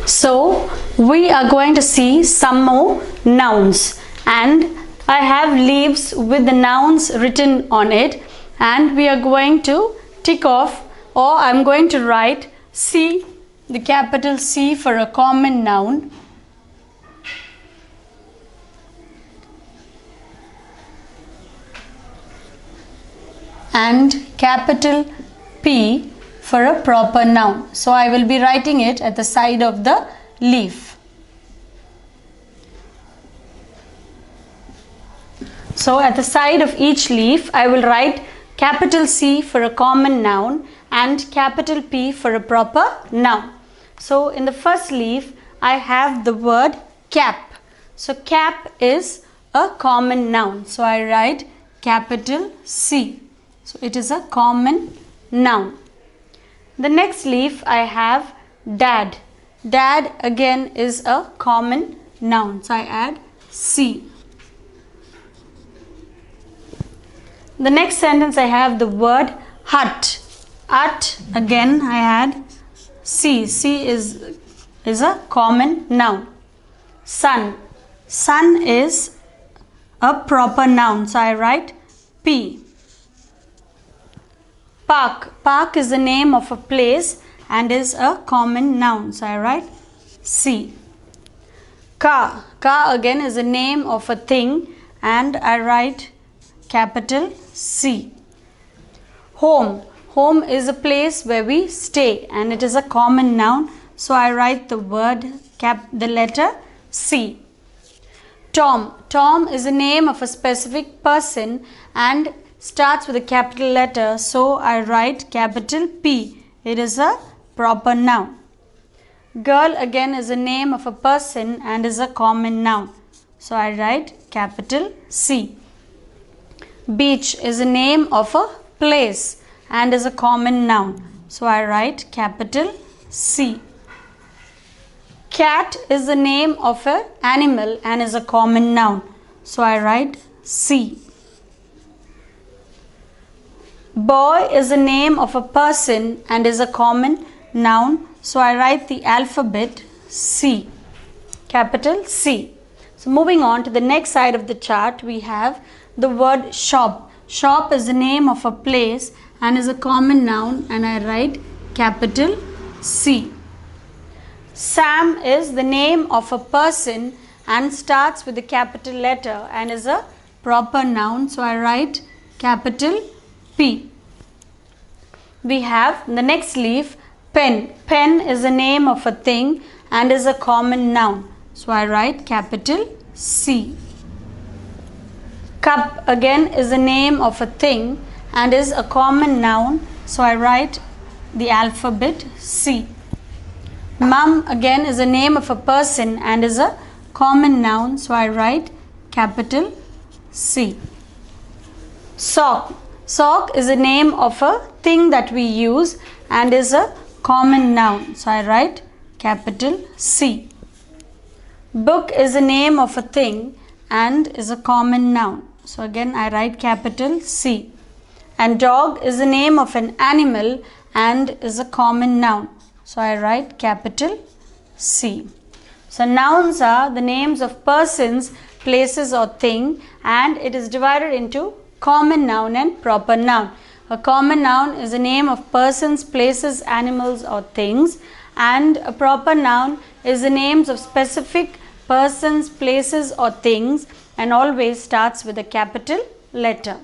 So we are going to see some more nouns, and I have leaves with the nouns written on it, and we are going to tick off, or I'm going to write C, the capital C for a common noun, and capital P for a proper noun. So I will be writing it at the side of the leaf. So at the side of each leaf I will write capital C for a common noun and capital P for a proper noun. So in the first leaf I have the word cap. So cap is a common noun. So I write capital C. So it is a common noun. The next leaf I have dad. Dad again is a common noun. So I add C. The next sentence I have the word hut. Hut again I add C. C is a common noun. Sun. Sun is a proper noun. So I write P. Park. Park is the name of a place and is a common noun. So I write C. Car. Car again is the name of a thing and I write capital C. Home. Home is a place where we stay and it is a common noun. So I write the letter C. Tom. Tom is the name of a specific person and starts with a capital letter, so I write capital P. It is a proper noun. Girl again is the name of a person and is a common noun, so I write capital C. Beach is the name of a place and is a common noun, so I write capital C. Cat is the name of an animal and is a common noun, so I write C. Boy is the name of a person and is a common noun, so I write the alphabet C, capital C. So moving on to the next side of the chart, we have the word shop. Shop is the name of a place and is a common noun and I write capital C. Sam is the name of a person and starts with a capital letter and is a proper noun, so I write capital P. We have the next leaf pen. Pen is the name of a thing and is a common noun, so I write capital C. Cup again is the name of a thing and is a common noun, so I write the alphabet C. Mum again is the name of a person and is a common noun, so I write capital C. Sock. Sock is the name of a thing that we use and is a common noun, so I write capital C. Book is the name of a thing and is a common noun, so again I write capital C. And dog is the name of an animal and is a common noun, so I write capital C. So nouns are the names of persons, places or thing, and it is divided into common noun and proper noun. A common noun is the name of persons, places, animals or things, and a proper noun is the names of specific persons, places or things and always starts with a capital letter.